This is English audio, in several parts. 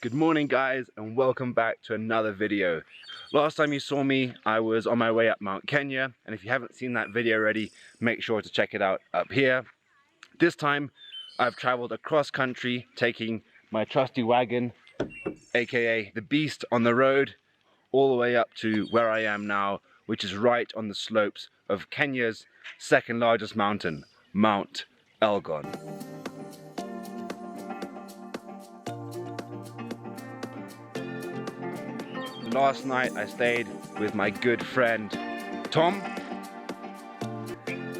Good morning guys, and welcome back to another video. Last time you saw me, I was on my way up Mount Kenya, and if you haven't seen that video already, make sure to check it out up here. This time I've traveled across country, taking my trusty wagon, aka the beast, on the road all the way up to where I am now, which is right on the slopes of Kenya's second largest mountain, Mount Elgon. Last night I stayed with my good friend Tom,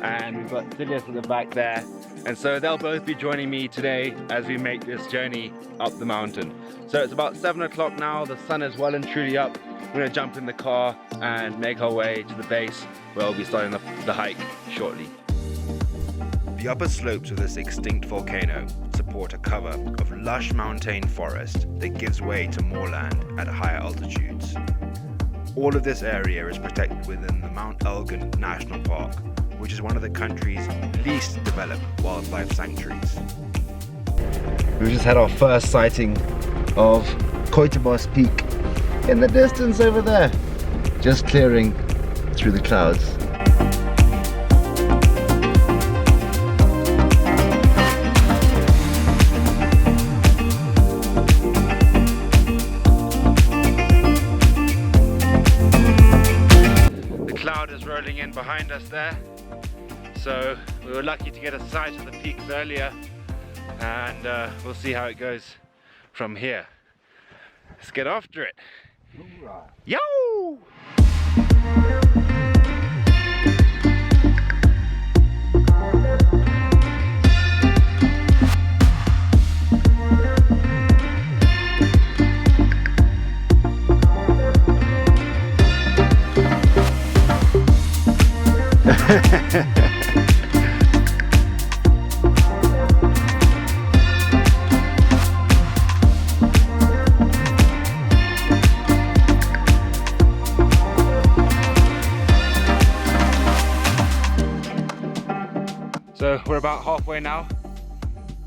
and we've got Silas at the back there, and so they'll both be joining me today as we make this journey up the mountain. So it's about 7 o'clock now, the sun is well and truly up. We're going to jump in the car and make our way to the base where we'll be starting the hike shortly. The upper slopes of this extinct volcano support a cover of lush montane forest that gives way to moorland at higher altitudes. All of this area is protected within the Mount Elgon National Park, which is one of the country's least developed wildlife sanctuaries. We just had our first sighting of Koitaboss Peak in the distance over there, just clearing through the clouds. Rolling in behind us there, so we were lucky to get a sight of the peaks earlier, and we'll see how it goes from here. Let's get after it. Hoorah. Yo! So we're about halfway now,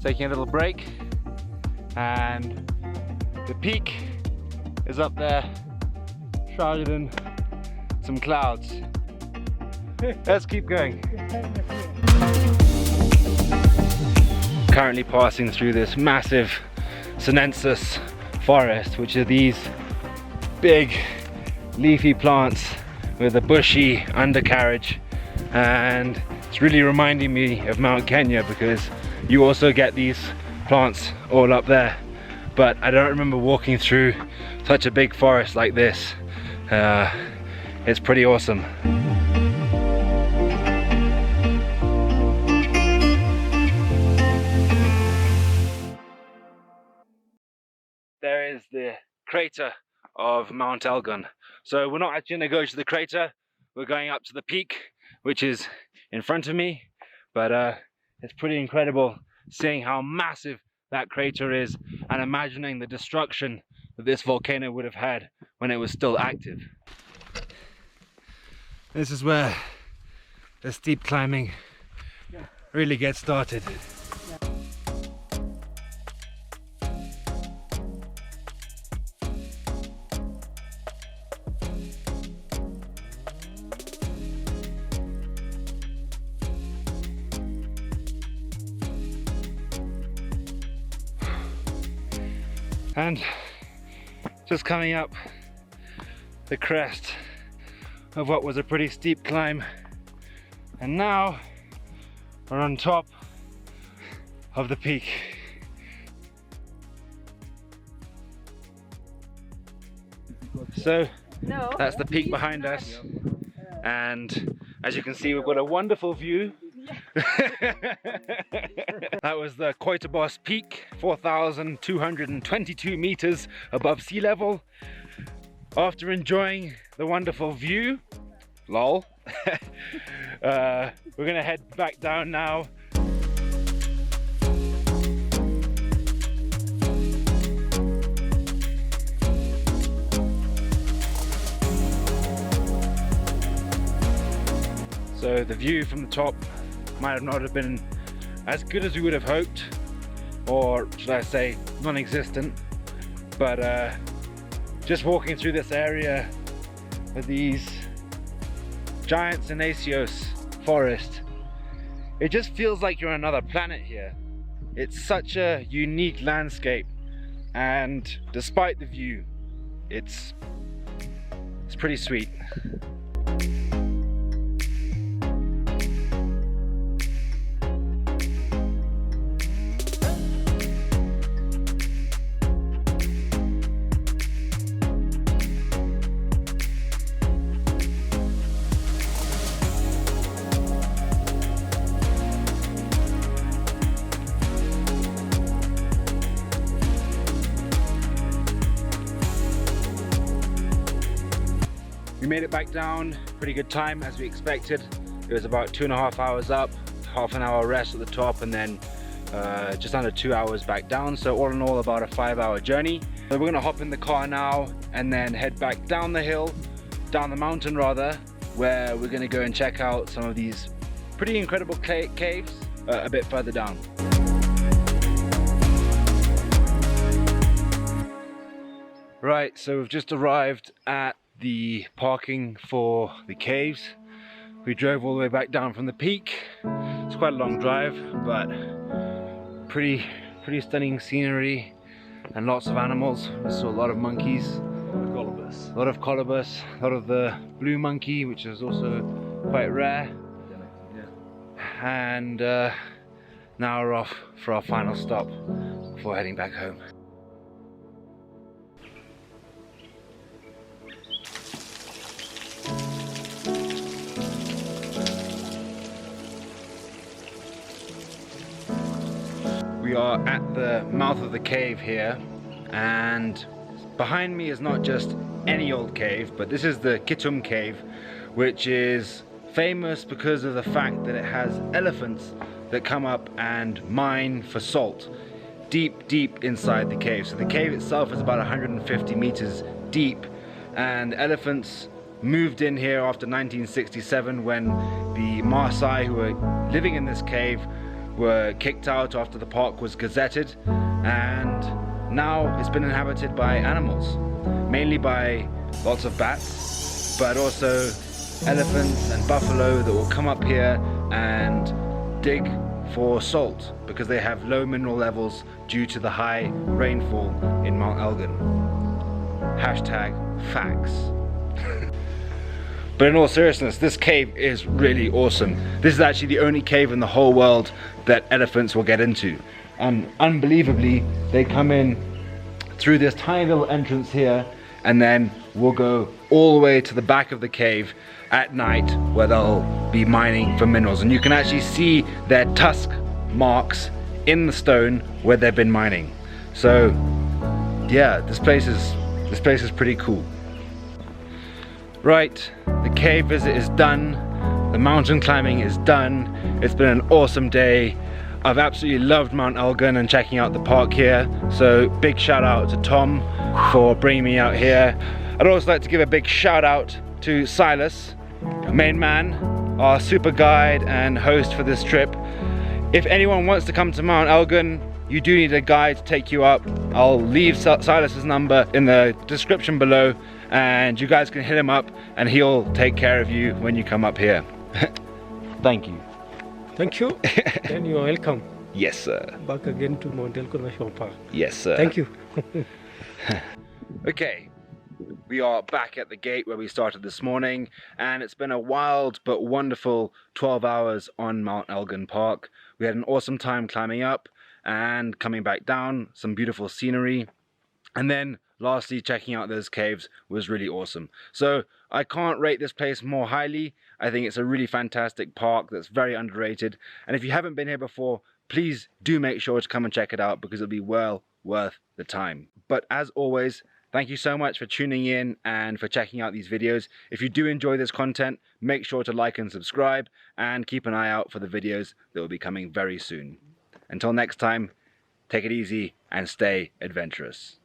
taking a little break, and the peak is up there, shrouded in some clouds. Let's keep going. Currently passing through this massive sinensis forest, which are these big leafy plants with a bushy undercarriage, and it's really reminding me of Mount Kenya because you also get these plants all up there, but I don't remember walking through such a big forest like this. It's pretty awesome. There is the crater of Mount Elgon. So we're not actually going to go to the crater, we're going up to the peak, which is in front of me, but it's pretty incredible seeing how massive that crater is and imagining the destruction that this volcano would have had when it was still active. This is where the steep climbing really gets started. And just coming up the crest of what was a pretty steep climb, and now we're on top of the peak. So that's the peak behind us, and as you can see, we've got a wonderful view. That was the Koitaboss Peak, 4,222 meters above sea level. After enjoying the wonderful view, lol, we're gonna head back down now. So the view from the top might not have been as good as we would have hoped, or should I say non-existent, But just walking through this area with these giant Senecio forest, it just feels like you're on another planet here. It's such a unique landscape, and despite the view, it's pretty sweet. We made it back down, pretty good time as we expected. It was about 2.5 hours up, half an hour rest at the top, and then just under 2 hours back down. So all in all, about a 5-hour journey. So we're gonna hop in the car now and then head back down the hill, down the mountain rather, where we're gonna go and check out some of these pretty incredible caves a bit further down. Right, so we've just arrived at the parking for the caves. We drove all the way back down from the peak. It's quite a long drive, but pretty stunning scenery and lots of animals. We saw a lot of monkeys, a lot of Koitaboss, a lot of the blue monkey, which is also quite rare. And now we're off for our final stop before heading back home. We are at the mouth of the cave here, and behind me is not just any old cave, but this is the Kitum cave, which is famous because of the fact that it has elephants that come up and mine for salt deep inside the cave. So the cave itself is about 150 meters deep, and elephants moved in here after 1967 when the Maasai who were living in this cave were kicked out after the park was gazetted, and now it's been inhabited by animals, mainly by lots of bats, but also elephants and buffalo that will come up here and dig for salt because they have low mineral levels due to the high rainfall in Mount Elgon. Hashtag facts. But in all seriousness, this cave is really awesome. This is actually the only cave in the whole world that elephants will get into. And unbelievably, they come in through this tiny little entrance here, and then we'll go all the way to the back of the cave at night where they'll be mining for minerals. And you can actually see their tusk marks in the stone where they've been mining. So yeah, this place is pretty cool. Right, the cave visit is done, the mountain climbing is done. It's been an awesome day. I've absolutely loved Mount Elgon and checking out the park here. So big shout out to Tom for bringing me out here. I'd also like to give a big shout out to Silas, main man, our super guide and host for this trip. If anyone wants to come to Mount Elgon, you do need a guide to take you up. I'll leave Silas's number in the description below, and you guys can hit him up and he'll take care of you when you come up here. Thank you. Thank you, and you're welcome. Yes, sir. Back again to Mount Elgon National Park. Yes, sir. Thank you. Okay, we are back at the gate where we started this morning, and it's been a wild but wonderful 12 hours on Mount Elgon Park. We had an awesome time climbing up and coming back down, some beautiful scenery, and then lastly checking out those caves was really awesome. So I can't rate this place more highly. I think it's a really fantastic park that's very underrated, and if you haven't been here before, please do make sure to come and check it out because it'll be well worth the time. But as always, thank you so much for tuning in and for checking out these videos. If you do enjoy this content, make sure to like and subscribe, and keep an eye out for the videos that will be coming very soon. Until next time, take it easy and stay adventurous.